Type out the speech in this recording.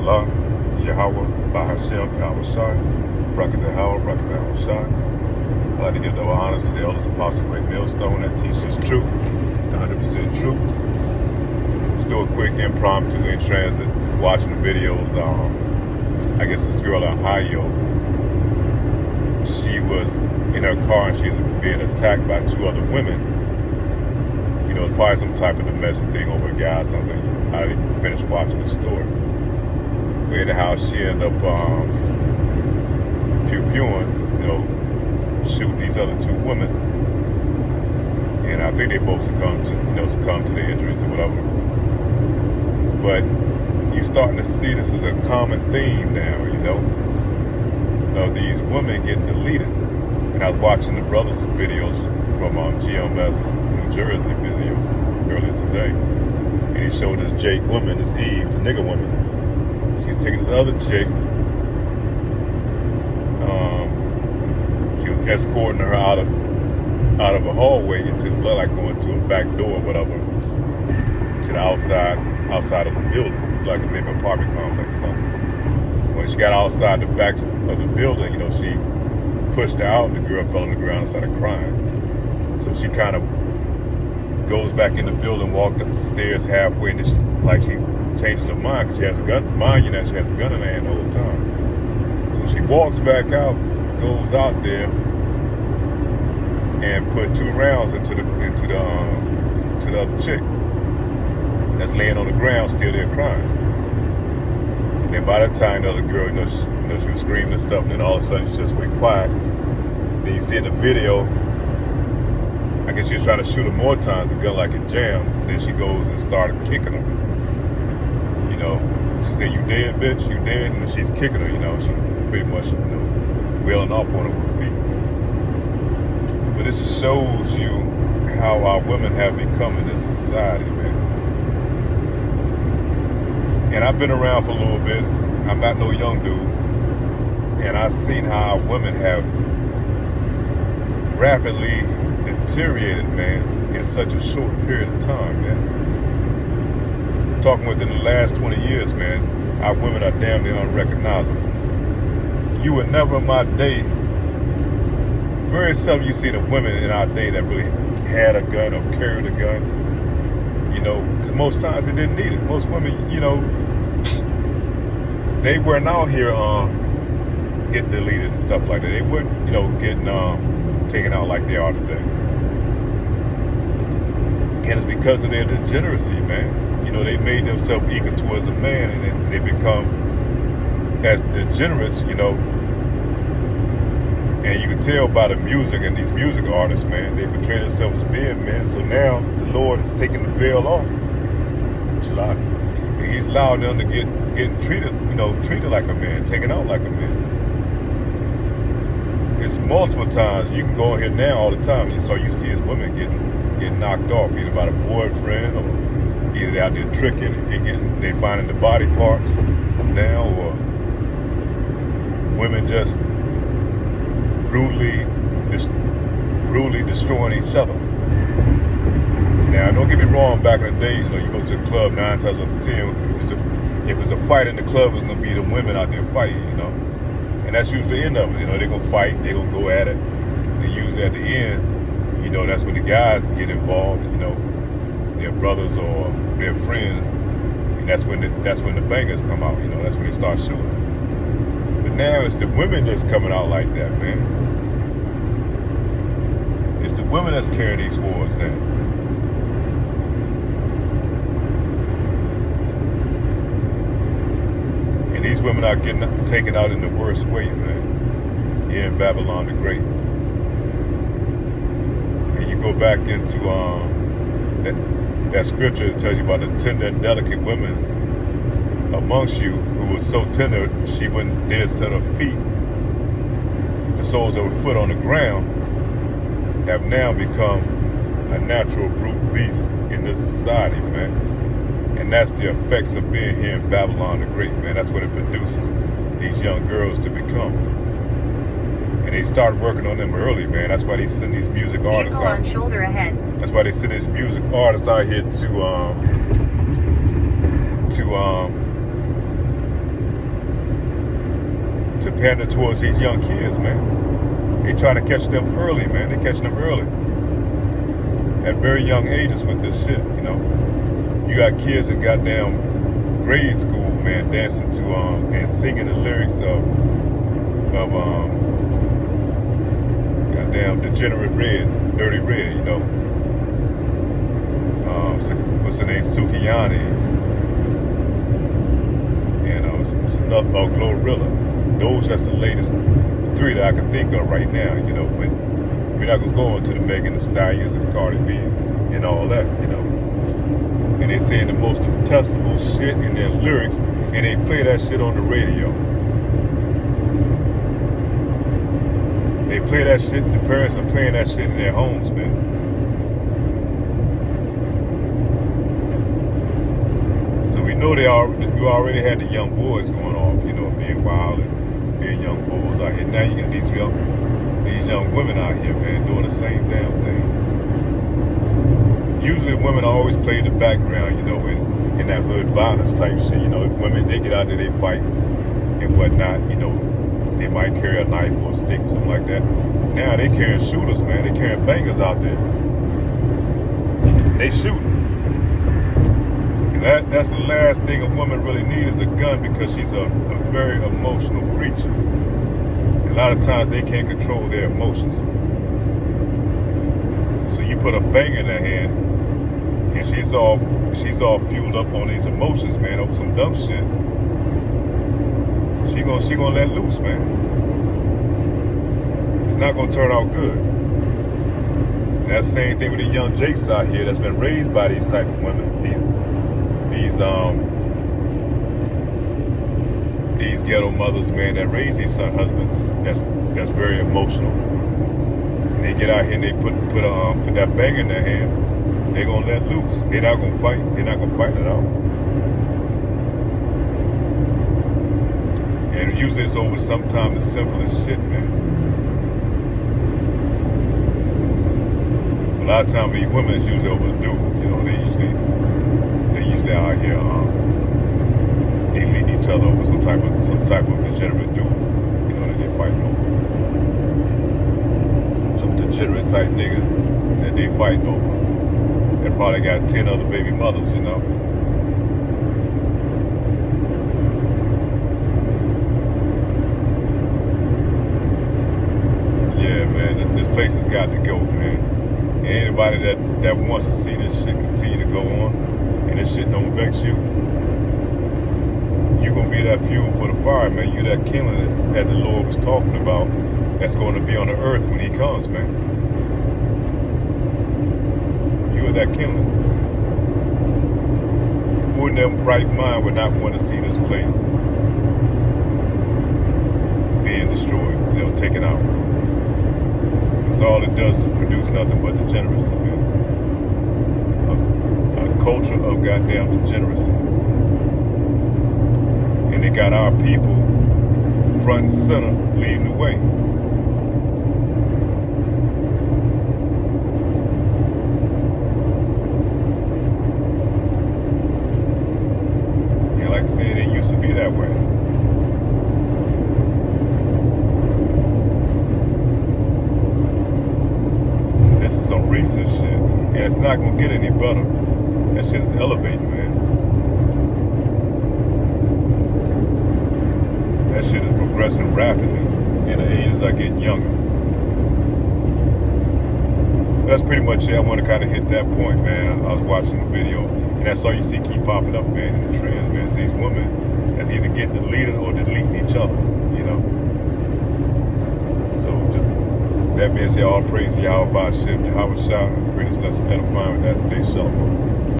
Allah, Yahweh, Bahashem, Yahweh Shai, Bracket the Howell, Bracket the Howell Shai. I'd like to give double honors to the elders, Apostle Great Millstone that teaches truth, 100% truth. Let's do a quick impromptu in transit, watching the videos. I guess this girl in Ohio, she was in her car and she's being attacked by two other women. You know, it's probably some type of domestic thing over a guy or something. I didn't even finish watching the story. But anyhow, she ended up pew-pewing, you know, shooting these other two women. And I think they both succumbed to their injuries or whatever. But you're starting to see this is a common theme now, you know, of these women getting deleted. And I was watching the brothers' videos from GMS New Jersey video earlier today. And he showed this Jake woman, this Eve, this nigga woman. She's taking this other chick. She was escorting her out of a hallway into like going to a back door or whatever, to the outside of the building, like maybe an apartment complex or something. When she got outside the back of the building, you know, she pushed her out. The girl fell on the ground and started crying. So she kind of goes back in the building, walked up the stairs halfway, and she changes her mind because she has a gun. Mind you, that she has a gun in her hand the whole time. So she walks back out, goes out there, and put 2 rounds into the other chick that's laying on the ground, still there crying. And then by that time, the other girl, she was screaming and stuff, and then all of a sudden she just went quiet. Then you see in the video, I guess she was trying to shoot her more times, the gun like it jammed. Then she goes and started kicking her. You know, she said, "You dead, bitch, you dead," and she's kicking her, you know, she pretty much, you know, wailing off on her feet. But this shows you how our women have become in this society, man. And I've been around for a little bit. I'm not no young dude. And I've seen how our women have rapidly deteriorated, man, in such a short period of time, man. I'm talking within the last 20 years, man, our women are damn near unrecognizable. You would never in my day, very seldom you see the women in our day that really had a gun or carried a gun. You know, because most times they didn't need it. Most women, you know, they weren't out here getting deleted and stuff like that. They weren't, you know, getting taken out like they are today. And it's because of their degeneracy, man. You know, they made themselves equal towards a man, and then they become as degenerates, you know. And you can tell by the music and these music artists, man, they portray themselves as being men. So now the Lord is taking the veil off. And He's allowing them to get treated, you know, treated like a man, taken out like a man. It's multiple times. You can go in here now all the time, and so you see as women getting knocked off, either by the boyfriend or either out there tricking and they finding the body parts now, or women just brutally destroying each other. Now, don't get me wrong, back in the days, you know, you go to the club 9 times out of 10, if it's a fight in the club, it's going to be the women out there fighting, you know. And that's usually the end of it, you know. They're going to fight, they're going to go at it. And usually at the end, you know, that's when the guys get involved, you know, their brothers or their friends. And that's when the bangers come out, you know. That's when they start shooting. But now it's the women that's coming out like that, man. It's the women that's carrying these wars now. And these women are getting taken out in the worst way, man. Here in Babylon the Great. And you go back into that scripture that tells you about the tender and delicate women amongst you who was so tender she wouldn't dare set her feet, the soles of her foot on the ground, have now become a natural brute beast in this society, man. And that's the effects of being here in Babylon the Great, man. That's what it produces these young girls to become. And they start working on them early, man. That's why they send these music artists out. Shoulder ahead. That's why they send these music artists out here to to pander towards these young kids, man. They trying to catch them early, man. They catching them early at very young ages with this shit, you know. You got kids in goddamn grade school, man, dancing to and singing the lyrics of goddamn Degenerate Red, Dirty Red, you know. What's her name? Sukiyani, and it's another Glorilla. Those that's the latest three that I can think of right now, you know. But we're not gonna go into the Megan Thee Stallions and Cardi B and all that, you know. And they saying the most detestable shit in their lyrics, and they play that shit on the radio. They play that shit. The parents are playing that shit in their homes, man. So we know you already had the young boys going off, you know, being wild and being young bulls out here. Now you got these young women out here, man, doing the same damn thing. Usually women always play the background, you know, in that hood violence type shit. You know, women, they get out there, they fight and whatnot, you know. They might carry a knife or a stick or something like that. Now they carrying shooters, man. They carrying bangers out there. They shooting. And that's the last thing a woman really needs is a gun, because she's a very emotional creature. A lot of times they can't control their emotions. So you put a banger in her hand, and she's all fueled up on these emotions, man, over some dumb shit. She gonna let loose, man. It's not gonna turn out good. And that's the same thing with the young Jakes out here that's been raised by these type of women. These ghetto mothers, man, that raise these son husbands. That's very emotional. And they get out here and they put that bang in their hand. They're gonna let loose. They're not gonna fight. They're not gonna fight at all. And usually it's over sometimes the simplest shit, man. A lot of times these women is usually over the dude. You know, they usually out here they lead each other over some type of degenerate dude. You know, that they fighting over. Some degenerate type nigga that they fighting over. They probably got 10 other baby mothers, you know. Yeah, man, this place has got to go, man. And anybody that wants to see this shit continue to go on, and this shit don't vex you, you're gonna be that fuel for the fire, man. You that killing that the Lord was talking about, that's going to be on the earth when He comes, man. You are that killing. Who in their right mind would not want to see this place being destroyed, you know, taken out? Because all it does is produce nothing but degeneracy, man. A culture of goddamn degeneracy. And they got our people front and center leading the way. And like I said, it used to be that way. This is some recent shit, and it's not gonna get any better. That shit is elevating, man. That shit is progressing rapidly, and the ages are getting younger. That's pretty much it. I want to kind of hit that point, man. I was watching the video, and that's all you see keep popping up, man, in the trends, man. It's these women that's either getting deleted or deleting each other, you know. So just that being said, all praise to Yahweh Ba'Shem, Yahweh Shah, and pray this lesson edifying with that. Say shalom.